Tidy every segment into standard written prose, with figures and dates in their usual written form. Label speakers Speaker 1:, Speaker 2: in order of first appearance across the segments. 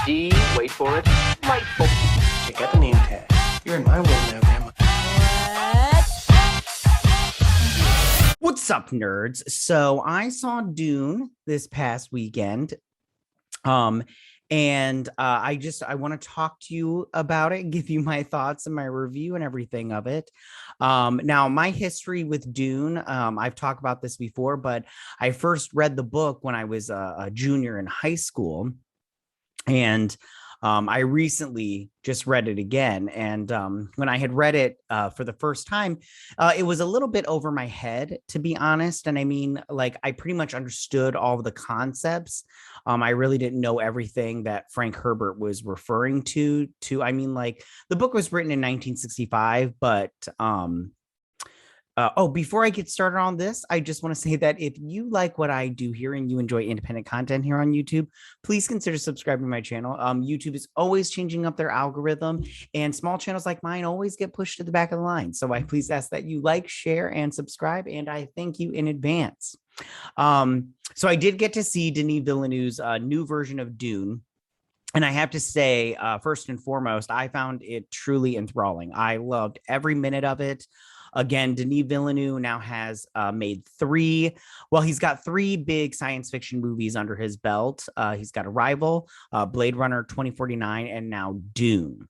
Speaker 1: D, wait for it, delightful.
Speaker 2: Check out the name tag. You're in my world now, Grandma.
Speaker 3: What's up, nerds? So I saw Dune this past weekend. Um, I want to talk to you about it, give you my thoughts and my review and everything of it. Now my history with Dune, I've talked about this before, but I first read the book when I was a junior in high school. And I recently just read it again. And when I had read it for the first time, it was a little bit over my head, to be honest. And I mean, like, I pretty much understood all of the concepts. I really didn't know everything that Frank Herbert was referring I mean, like, the book was written in 1965, but before I get started on this, I just want to say that if you like what I do here and you enjoy independent content here on YouTube, please consider subscribing to my channel. YouTube is always changing up their algorithm, and small channels like mine always get pushed to the back of the line. So I please ask that you like, share, and subscribe, and I thank you in advance. So I did get to see Denis Villeneuve's new version of Dune. And I have to say, first and foremost, I found it truly enthralling. I loved every minute of it. Again, Denis Villeneuve now has made he's got three big science fiction movies under his belt. He's got Arrival, Blade Runner 2049, and now Dune.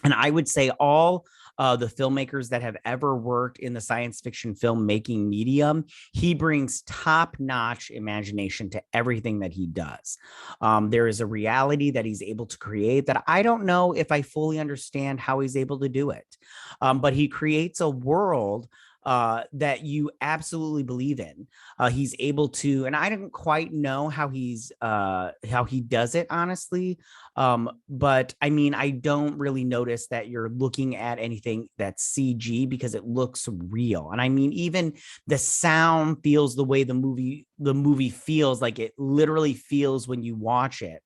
Speaker 3: And I would say all the filmmakers that have ever worked in the science fiction filmmaking medium, he brings top-notch imagination to everything that he does. There is a reality that he's able to create that I don't know if I fully understand how he's able to do it. But he creates a world that you absolutely believe in. He's able to, and I didn't quite know how he does it, honestly. But I mean, I don't really notice that you're looking at anything that's CG because it looks real. And I mean, even the sound feels the way the movie feels, like it literally feels when you watch it.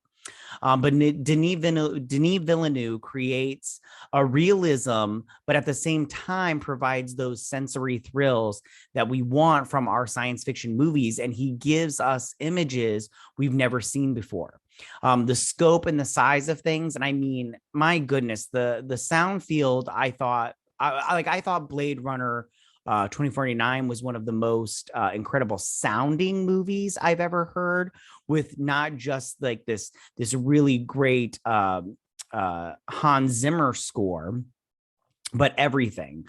Speaker 3: But Denis Villeneuve creates a realism, but at the same time provides those sensory thrills that we want from our science fiction movies. And he gives us images we've never seen before. The scope and the size of things. And I mean, my goodness, the sound field, I thought Blade Runner 2049 was one of the most incredible sounding movies I've ever heard, with not just like this really great Hans Zimmer score, but everything.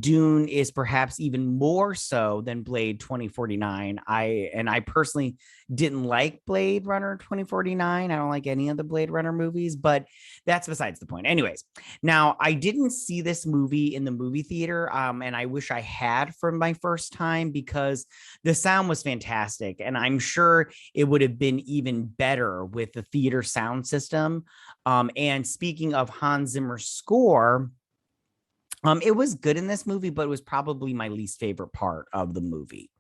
Speaker 3: Dune is perhaps even more so than Blade 2049. I personally didn't like Blade Runner 2049. I don't like any of the Blade Runner movies, but that's besides the point. Anyways, now I didn't see this movie in the movie theater, and I wish I had for my first time because the sound was fantastic, and I'm sure it would have been even better with the theater sound system. And speaking of Hans Zimmer's score, it was good in this movie, but it was probably my least favorite part of the movie.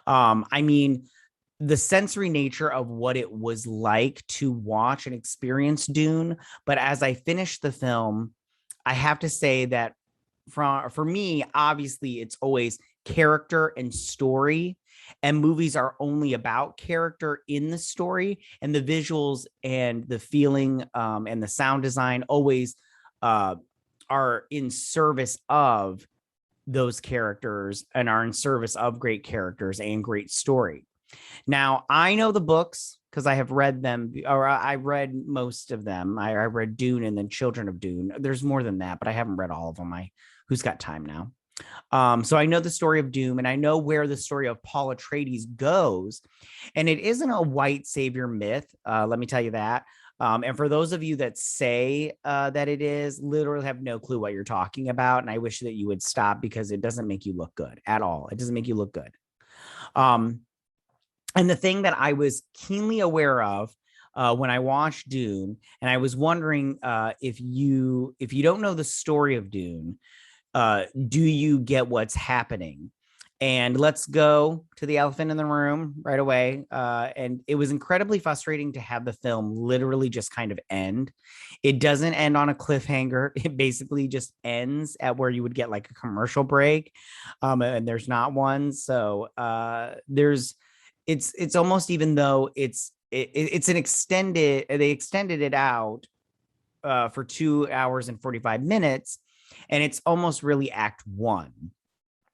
Speaker 3: I mean, the sensory nature of what it was like to watch and experience Dune. But as I finished the film, I have to say that for me, obviously, it's always character and story. And movies are only about character in the story, and the visuals and the feeling and the sound design always are in service of those characters and are in service of great characters and great story. Now, I know the books because I have read them, or I read most of them. I read Dune and then Children of Dune. There's more than that, but I haven't read all of them. Who's got time now? So I know the story of Doom, and I know where the story of Paul Atreides goes, and it isn't a white savior myth. Let me tell you that. And for those of you that say that it is, literally have no clue what you're talking about. And I wish that you would stop because it doesn't make you look good at all. It doesn't make you look good. And the thing that I was keenly aware of when I watched Dune, and I was wondering if you don't know the story of Dune, do you get what's happening? And let's go to the elephant in the room right away. And it was incredibly frustrating to have the film literally just kind of end. It doesn't end on a cliffhanger. It basically just ends at where you would get like a commercial break. And there's not one. So it's almost, even though it's it's an extended. They extended it out for 2 hours and 45 minutes, and it's almost really act one.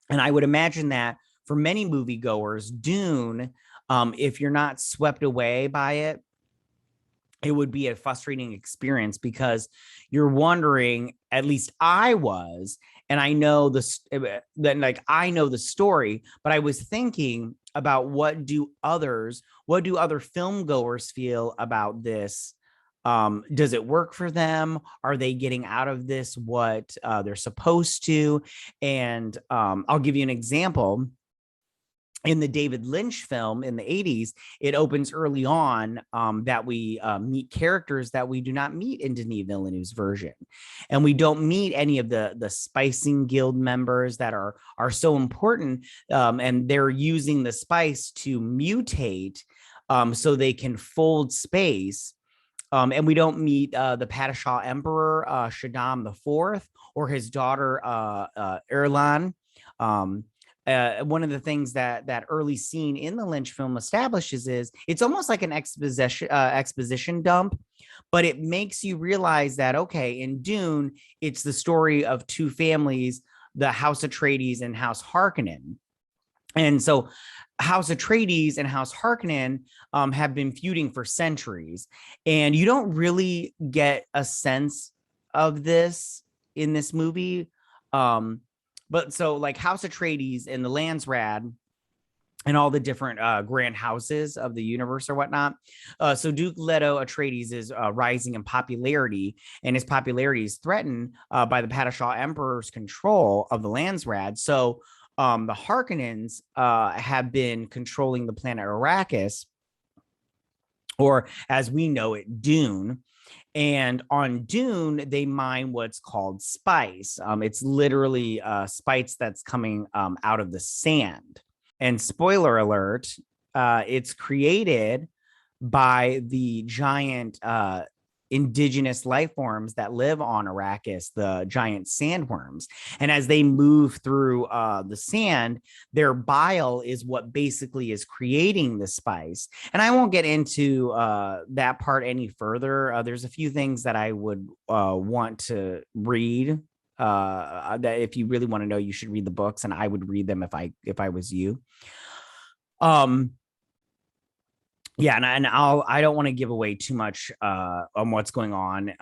Speaker 3: And I would imagine that for many moviegoers, Dune, if you're not swept away by it, it would be a frustrating experience because you're wondering, at least I was, and I know this, that like I know the story, but I was thinking about what do other film goers feel about this? Does it work for them? Are they getting out of this what they're supposed to? And I'll give you an example. In the David Lynch film in the 80s, it opens early on that we meet characters that we do not meet in Denis Villeneuve's version. And we don't meet any of the spicing guild members that are so important. And they're using the spice to mutate so they can fold space. And we don't meet the Padishah Emperor, Shaddam IV, or his daughter, Erlan. One of the things that early scene in the Lynch film establishes is it's almost like an exposition dump, but it makes you realize that, okay, in Dune, it's the story of two families, the House Atreides and House Harkonnen. And so House Atreides and House Harkonnen have been feuding for centuries, and you don't really get a sense of this in this movie. But so like House Atreides and the Landsrad and all the different grand houses of the universe or whatnot. So Duke Leto Atreides is rising in popularity, and his popularity is threatened by the Padishah Emperor's control of the Landsrad. So the Harkonnens have been controlling the planet Arrakis, or as we know it, Dune. And on Dune, they mine what's called spice. It's literally spice that's coming out of the sand. And spoiler alert, it's created by the giant indigenous life forms that live on Arrakis, the giant sandworms. And as they move through the sand, their bile is what basically is creating the spice. And I won't get into that part any further. There's a few things that I would want to read. That if you really want to know, you should read the books, and I would read them if I was you. Yeah, and I don't want to give away too much on what's going on,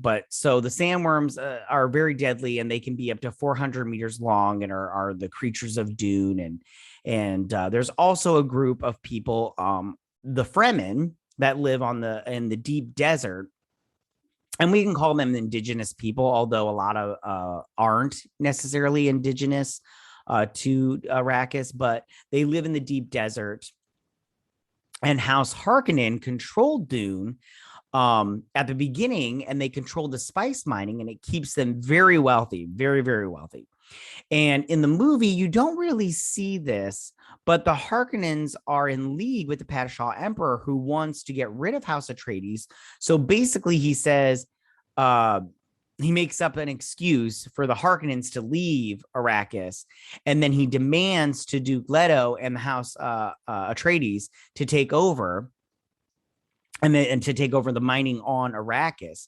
Speaker 3: but so the sandworms are very deadly, and they can be up to 400 meters long, and are the creatures of Dune, and there's also a group of people, the Fremen, that live in the deep desert, and we can call them indigenous people, although a lot of aren't necessarily indigenous to Arrakis, but they live in the deep desert. And House Harkonnen controlled Dune at the beginning, and they control the spice mining, and it keeps them very wealthy, very, very wealthy. And in the movie, you don't really see this, but the Harkonnens are in league with the Padishah Emperor, who wants to get rid of House Atreides. So basically, he says, he makes up an excuse for the Harkonnens to leave Arrakis, and then he demands to Duke Leto and the House Atreides to take over, and to take over the mining on Arrakis.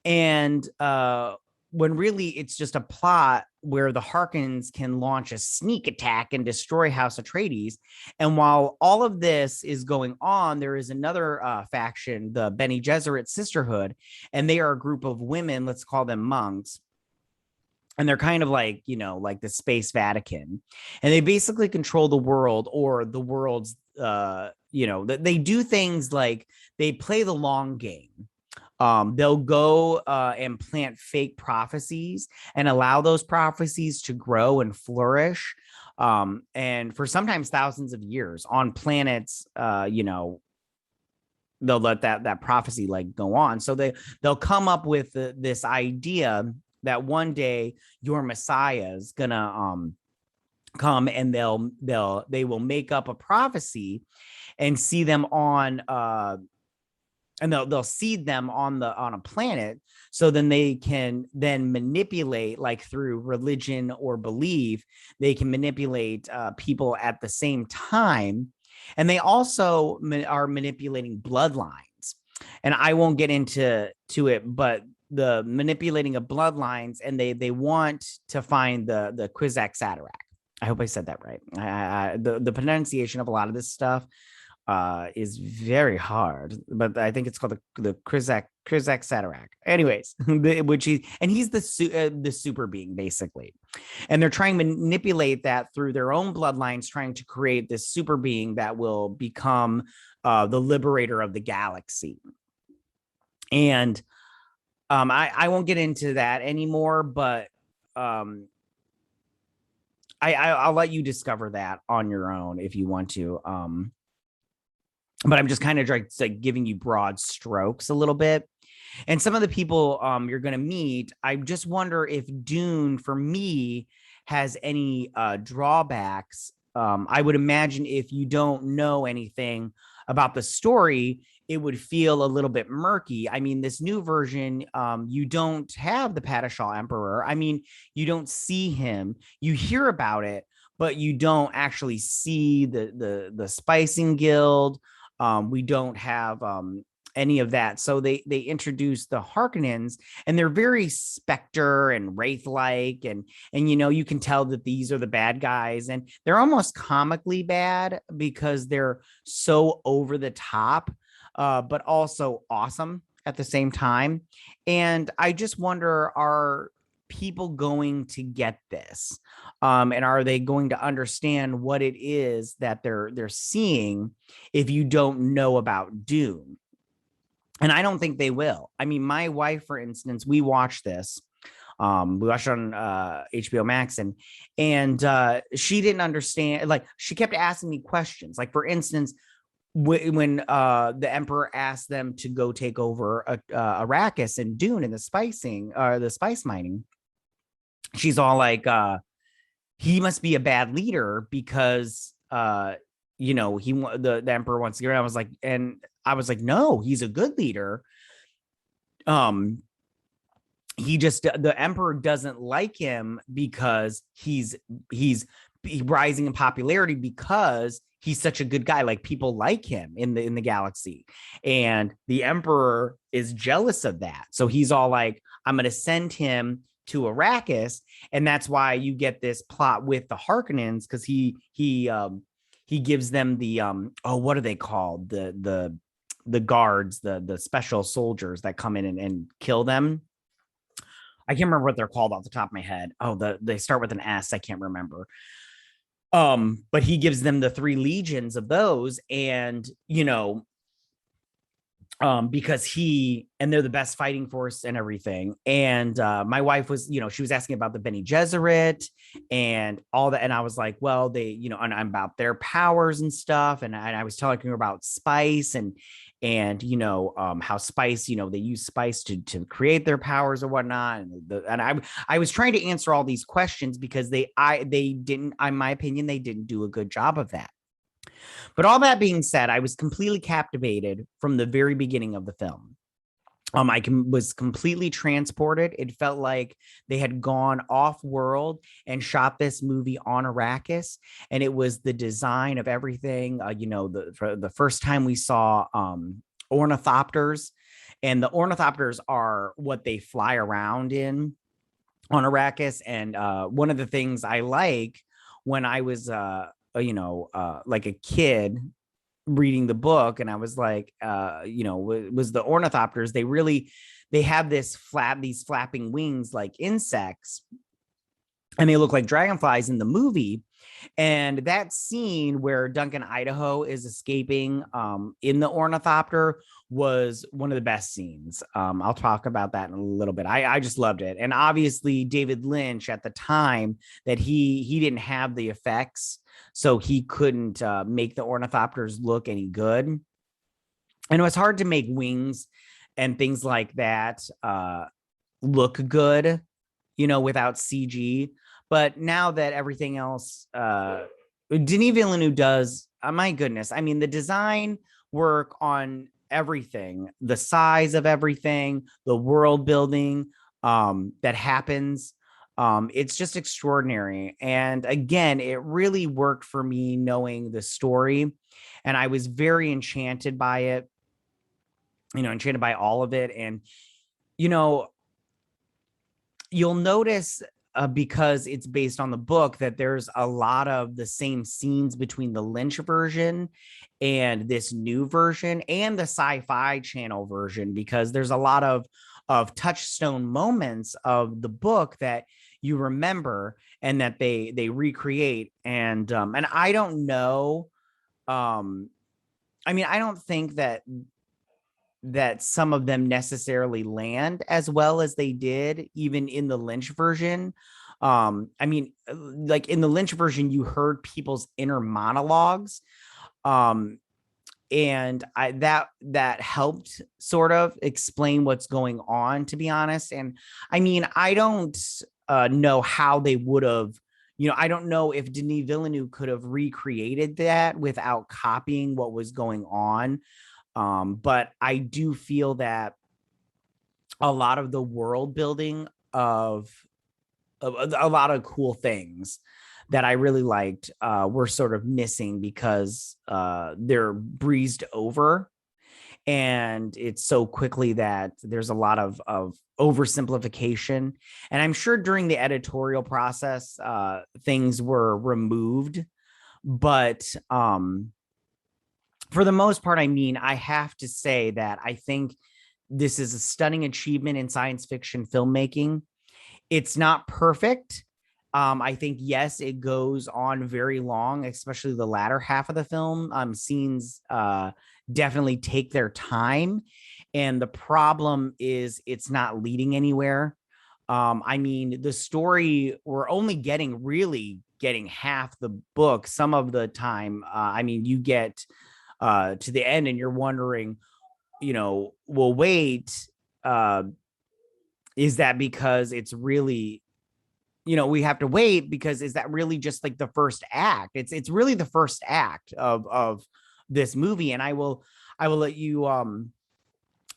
Speaker 3: And when really it's just a plot where the Harkonnens can launch a sneak attack and destroy House Atreides. And while all of this is going on, there is another faction, the Bene Gesserit Sisterhood, and they are a group of women, let's call them monks. And they're kind of like, like the Space Vatican. And they basically control the world, or the world's, they do things like they play the long game. They'll go and plant fake prophecies and allow those prophecies to grow and flourish. And for sometimes thousands of years on planets, they'll let that prophecy like go on. So they'll come up with this idea that one day your Messiah is gonna come, and they will make up a prophecy and see them on and they'll seed them on a planet, so then they can then manipulate, like through religion or belief, they can manipulate people at the same time. And they also are manipulating bloodlines. And I won't get into it, but the manipulating of bloodlines, and they want to find the Kwisatz Haderach. I hope I said that right. The pronunciation of a lot of this stuff is very hard, but I think it's called the Kwisatz Haderach. Anyways, he's the super being basically, and they're trying to manipulate that through their own bloodlines, trying to create this super being that will become the liberator of the galaxy. And I won't get into that anymore, but I'll let you discover that on your own if you want to. But I'm just kind of like giving you broad strokes a little bit. And some of the people you're going to meet, I just wonder if Dune, for me, has any drawbacks. I would imagine if you don't know anything about the story, it would feel a little bit murky. I mean, this new version, you don't have the Padishah Emperor. I mean, you don't see him. You hear about it, but you don't actually see the Spicing Guild. We don't have any of that. So they introduced the Harkonnens, and they're very Spectre and Wraith-like, and you can tell that these are the bad guys, and they're almost comically bad because they're so over the top, but also awesome at the same time. And I just wonder, are people going to get this? And are they going to understand what it is that they're seeing if you don't know about Dune? And I don't think they will. I mean, my wife, for instance, we watched this. We watched it on HBO Max, and she didn't understand. Like, she kept asking me questions. Like, for instance, when the Emperor asked them to go take over Arrakis and Dune and the spice mining, she's all like, he must be a bad leader because the Emperor wants to get around. I was like, no, he's a good leader. The Emperor doesn't like him because he's rising in popularity because he's such a good guy. Like, people like him in the galaxy, and the Emperor is jealous of that. So he's all like, I'm going to send him to Arrakis, and that's why you get this plot with the Harkonnens, because he gives them the what are they called, the guards, the special soldiers that come in and kill them. I can't remember what they're called off the top of my head. They start with an S. I can't remember. But he gives them the 3 legions of those, and because they're the best fighting force and everything. And my wife was, she was asking about the Bene Gesserit and all that. And I was like, well, they, and I'm about their powers and stuff. And I was telling her about spice and how spice, they use spice to create their powers or whatnot. And I was trying to answer all these questions because they didn't, in my opinion, they didn't do a good job of that. But all that being said, I was completely captivated from the very beginning of the film. I was completely transported. It felt like they had gone off world and shot this movie on Arrakis, and it was the design of everything. For the first time we saw ornithopters, and the ornithopters are what they fly around in on Arrakis. And one of the things I like when I was like a kid reading the book, and I was like, was the ornithopters. They have these flapping wings like insects, and they look like dragonflies in the movie. And that scene where Duncan Idaho is escaping in the ornithopter was one of the best scenes. I'll talk about that in a little bit. I just loved it. And obviously David Lynch, at the time, that he didn't have the effects, so he couldn't make the ornithopters look any good. And it was hard to make wings and things like that look good, without CG. But now that everything else, Denis Villeneuve does, my goodness, I mean, the design work on everything, the size of everything, the world building that happens, it's just extraordinary. And again, it really worked for me knowing the story. and I was very enchanted by it, enchanted by all of it. And, you know, you'll notice because it's based on the book that there's a lot of the same scenes between the Lynch version and this new version and the Sci-Fi Channel version, because there's a lot of touchstone moments of the book that you remember and that they recreate. And I don't know. I mean, I don't think that some of them necessarily land as well as they did even in the Lynch version. I mean, like in the Lynch version, you heard people's inner monologues. And that helped sort of explain what's going on, to be honest. And I mean, I don't know how they would have, I don't know if Denis Villeneuve could have recreated that without copying what was going on. But I do feel that a lot of the world building of a lot of cool things that I really liked were sort of missing because they're breezed over, and it's so quickly that there's a lot of oversimplification. And I'm sure during the editorial process, things were removed, but for the most part, I mean, I have to say that I think this is a stunning achievement in science fiction filmmaking. It's not perfect. I think, yes, it goes on very long, especially the latter half of the film. Scenes definitely take their time. And the problem is it's not leading anywhere. I mean, the story, we're only getting half the book some of the time. I mean, you get to the end and you're wondering, well, wait, is that because it's really, we have to wait because is that really just like the first act? It's really the first act of this movie. And I will let you, I'll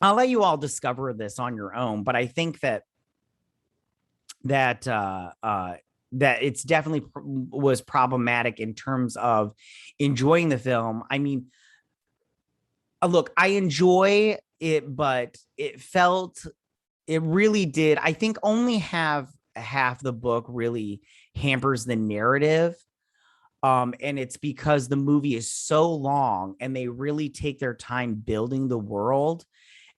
Speaker 3: let you all discover this on your own. But I think that it's definitely was problematic in terms of enjoying the film. I mean, look, I enjoy it, but it really did. I think only half the book really hampers the narrative. And it's because the movie is so long and they really take their time building the world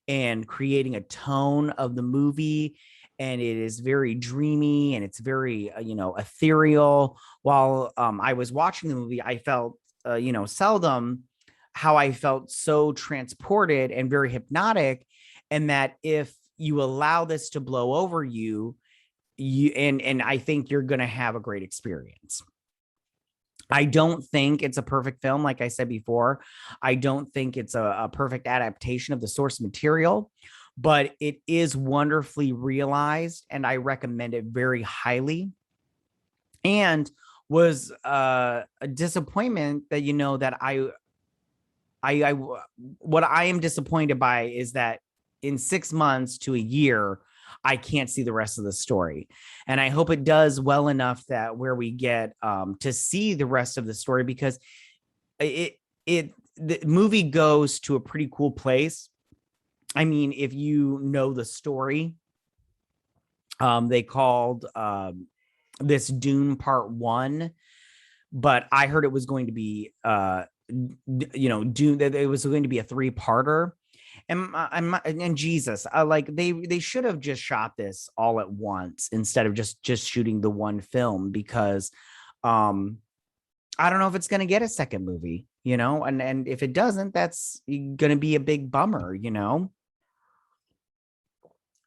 Speaker 3: and creating a tone of the movie. And it is very dreamy and it's very, ethereal. While I was watching the movie, I felt, seldom how I felt so transported and very hypnotic. And that if you allow this to blow over you, and I think you're going to have a great experience. I don't think it's a perfect film. Like I said before, I don't think it's a perfect adaptation of the source material, but it is wonderfully realized and I recommend it very highly. And was a disappointment that, that what I am disappointed by is that in 6 months to a year, I can't see the rest of the story. And I hope it does well enough that where we get to see the rest of the story, because the movie goes to a pretty cool place. I mean, if you know the story, they called this Dune Part 1, but I heard it was going to be Dune, that it was going to be a 3-parter. And Jesus, like they should have just shot this all at once instead of just shooting the one film, because I don't know if it's going to get a second movie, and if it doesn't, that's going to be a big bummer,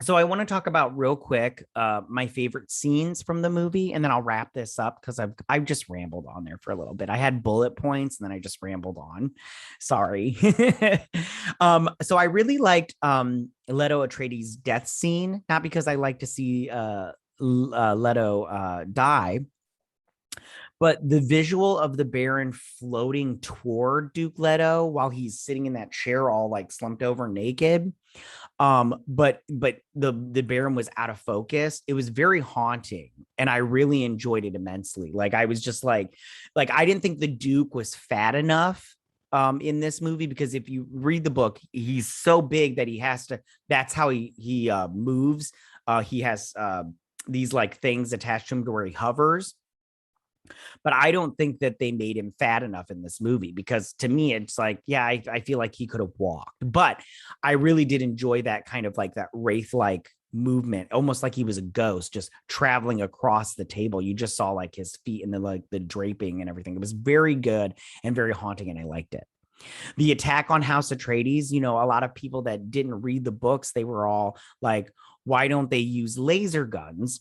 Speaker 3: So I want to talk about real quick my favorite scenes from the movie, and then I'll wrap this up because I've just rambled on there for a little bit. I had bullet points and then I just rambled on. Sorry. So I really liked Leto Atreides' death scene, not because I like to see Leto die, but the visual of the Baron floating toward Duke Leto while he's sitting in that chair all like slumped over naked. But the Baron was out of focus. It was very haunting and I really enjoyed it immensely. Like I was just like I didn't think the Duke was fat enough in this movie, because if you read the book, he's so big that he has to, that's how he moves. He has these like things attached to him to where he hovers. But I don't think that they made him fat enough in this movie, because to me, it's like, yeah, I feel like he could have walked. But I really did enjoy that kind of like that wraith like movement, almost like he was a ghost just traveling across the table. You just saw like his feet and the draping and everything. It was very good and very haunting, and I liked it. The attack on House Atreides, you know, a lot of people that didn't read the books, they were all like, why don't they use laser guns?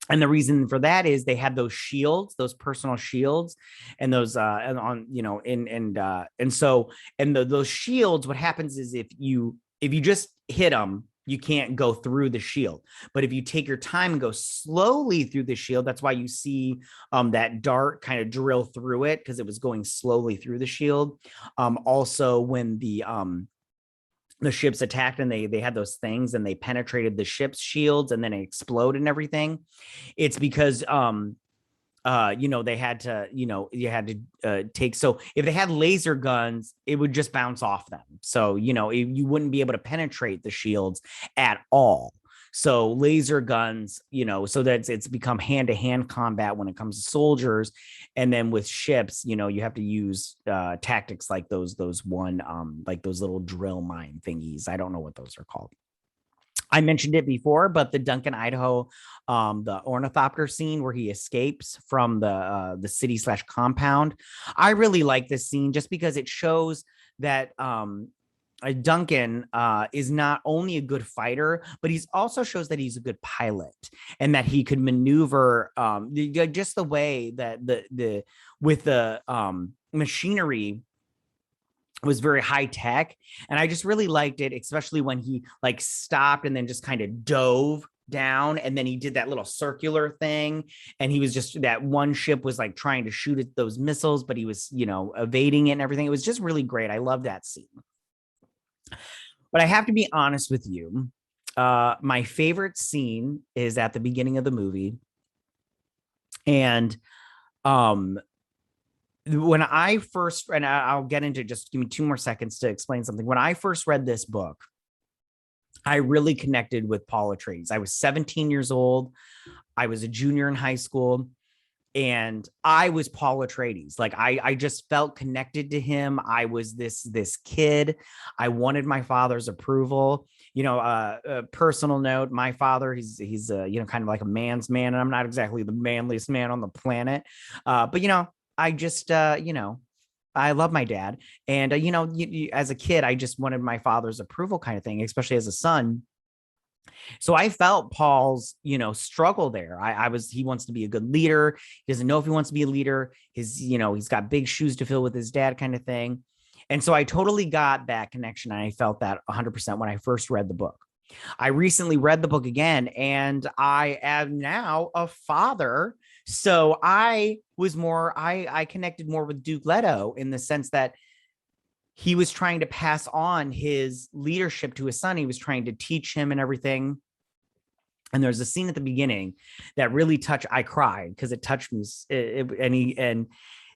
Speaker 3: And the reason for that is they had those shields, those personal shields, and those and on, you know, and so those shields, what happens is if you just hit them, you can't go through the shield. But if you take your time and go slowly through the shield, that's why you see that dart kind of drill through it, because it was going slowly through the shield. Also, when the ships attacked and they had those things and they penetrated the ship's shields and then it exploded and everything, it's because you know, they had to, you know, you had to take, so if they had laser guns, it would just bounce off them. So, you know, you wouldn't be able to penetrate the shields at all. So laser guns, you know, so that it's become hand-to-hand combat when it comes to soldiers. And then with ships, you know, you have to use tactics like those like those little drill mine thingies. I don't know what those are called. I mentioned it before, but the Duncan, Idaho, the ornithopter scene where he escapes from the city / compound. I really like this scene just because it shows that Duncan is not only a good fighter, but he's also shows that he's a good pilot and that he could maneuver just the way that the with the machinery was very high tech. And I just really liked it, especially when he like stopped and then just kind of dove down, and then he did that little circular thing, and he was just, that one ship was like trying to shoot at those missiles, but he was, you know, evading it and everything. It was just really great. I love that scene. But I have to be honest with you, my favorite scene is at the beginning of the movie. And when I first, and I'll get into, just give me 2 more seconds to explain something. When I first read this book, I really connected with Paul Atreides. I was 17 years old. I was a junior in high school, and I was Paul Atreides. Like I just felt connected to him. I was this kid. I wanted my father's approval. You know, a personal note, my father, he's you know, kind of like a man's man, and I'm not exactly the manliest man on the planet. But you know, I just, you know, I love my dad. And, you know, as a kid, I just wanted my father's approval kind of thing, especially as a son. So I felt Paul's, you know, struggle there. He wants to be a good leader. He doesn't know if he wants to be a leader. You know, he's got big shoes to fill with his dad kind of thing. And so I totally got that connection. And I felt that 100% when I first read the book. I recently read the book again, and I am now a father. So I connected more with Duke Leto in the sense that he was trying to pass on his leadership to his son. He was trying to teach him and everything. And there's a scene at the beginning that really I cried because it touched me. And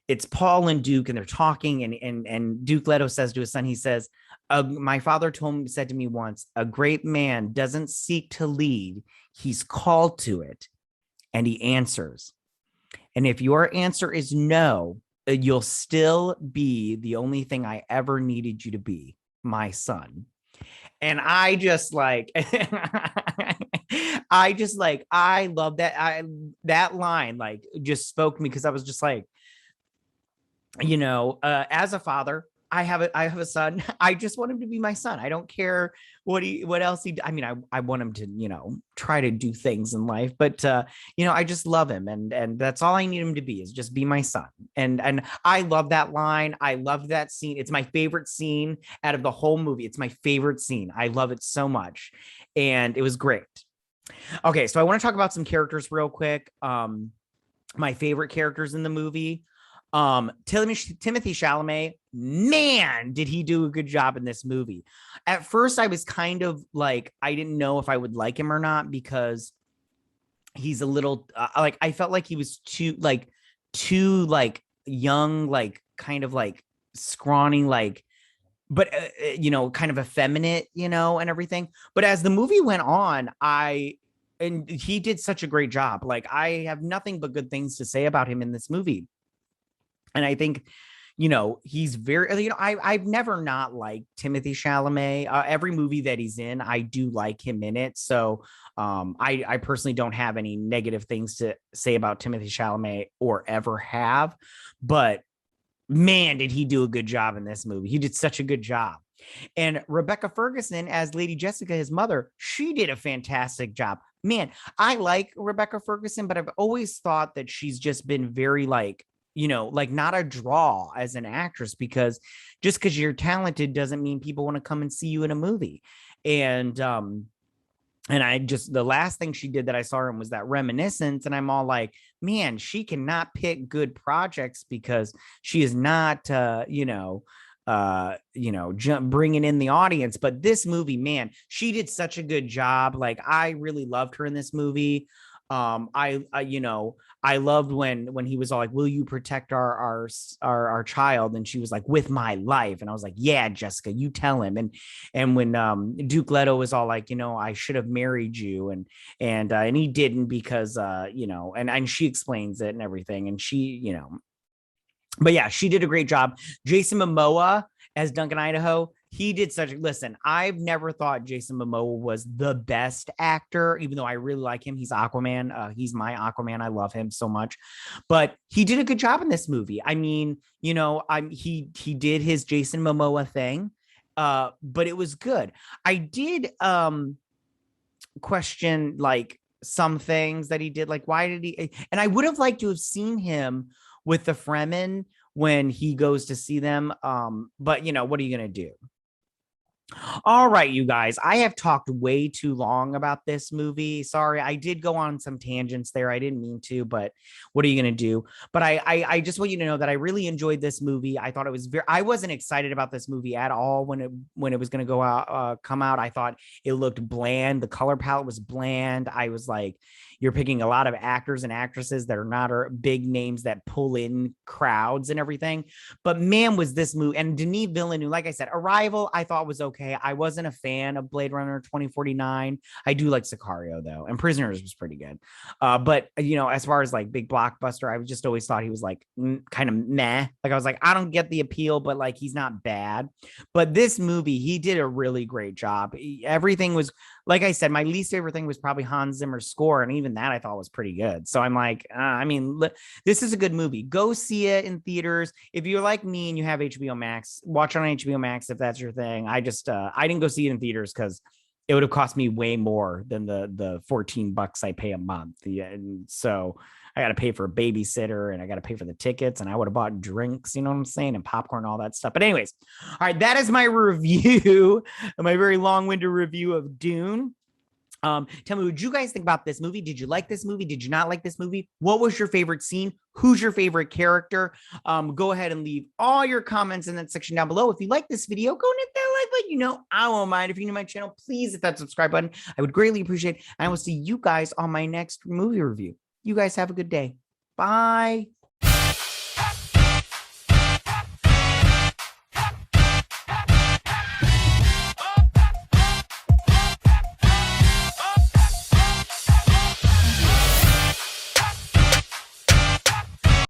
Speaker 3: it's Paul and Duke, and they're talking, and Duke Leto says to his son, he says, my father said to me once, a great man doesn't seek to lead, he's called to it, and he answers. And if your answer is no, you'll still be the only thing I ever needed you to be, my son. And I just like, I love that. That line like just spoke to me, because I was just like, you know, as a father, I have a son. I just want him to be my son. I don't care what else I mean, I want him to, you know, try to do things in life, but you know, I just love him, and that's all I need him to be, is just be my son. And I love that line. I love that scene. It's my favorite scene out of the whole movie. It's my favorite scene. I love it so much, and it was great. Okay, so I want to talk about some characters real quick. My favorite characters in the movie. Timothy Chalamet, man, did he do a good job in this movie. At first, I was kind of like, I didn't know if I would like him or not, because he's a little like, I felt like he was too young, like kind of like scrawny, like, but kind of effeminate, and everything. But as the movie went on, and he did such a great job. Like, I have nothing but good things to say about him in this movie. And I think, he's very, I've never not liked Timothy Chalamet. Every movie that he's in, I do like him in it. So I personally don't have any negative things to say about Timothy Chalamet or ever have. But man, did he do a good job in this movie. He did such a good job. And Rebecca Ferguson as Lady Jessica, his mother, she did a fantastic job. Man, I like Rebecca Ferguson, but I've always thought that she's just been very like not a draw as an actress, because just because you're talented doesn't mean people want to come and see you in a movie. And the last thing she did that I saw her in was that Reminiscence. And I'm all like, man, she cannot pick good projects because she is not, bringing in the audience. But this movie, man, she did such a good job. Like, I really loved her in this movie. I loved when he was all like, will you protect our child? And she was like, with my life. And I was like, yeah, Jessica, you tell him. And when Duke Leto was all like, I should have married you, and he didn't because and she explains it and everything, and she, but yeah, she did a great job. Jason Momoa as Duncan Idaho, he did listen, I've never thought Jason Momoa was the best actor, even though I really like him. He's Aquaman. He's my Aquaman. I love him so much, but he did a good job in this movie. I mean, he did his Jason Momoa thing, but it was good. I did question like some things that he did, like why did he, and I would have liked to have seen him with the Fremen when he goes to see them. But what are you going to do? All right, you guys, I have talked way too long about this movie. Sorry, I did go on some tangents there. I didn't mean to, but what are you going to do? But I just want you to know that I really enjoyed this movie. I thought it was I wasn't excited about this movie at all when it was going to come out. I thought it looked bland. The color palette was bland. I was like, you're picking a lot of actors and actresses that are not big names that pull in crowds and everything. But man, was this movie, and Denis Villeneuve, like I said, Arrival, I thought was okay. I wasn't a fan of Blade Runner 2049. I do like Sicario though, and Prisoners was pretty good. But as far as like big blockbuster, I just always thought he was like kind of meh. Like I was like, I don't get the appeal, but like he's not bad. But this movie, he did a really great job. Everything was, like I said, my least favorite thing was probably Hans Zimmer's score, and even that I thought was pretty good. So I'm like, this is a good movie. Go see it in theaters. If you're like me and you have HBO Max, watch it on HBO Max if that's your thing. I didn't go see it in theaters because it would have cost me way more than the $14 I pay a month. Yeah, and so I got to pay for a babysitter, and I got to pay for the tickets, and I would have bought drinks, you know what I'm saying, and popcorn, all that stuff. But anyways, all right, that is my review, my very long-winded review of Dune. Tell me, what you guys think about this movie? Did you like this movie? Did you not like this movie? What was your favorite scene? Who's your favorite character? Go ahead and leave all your comments in that section down below. If you like this video, go and hit that like button. I won't mind. If you're new to my channel, please hit that subscribe button. I would greatly appreciate it. And I will see you guys on my next movie review. You guys have a good day. Bye.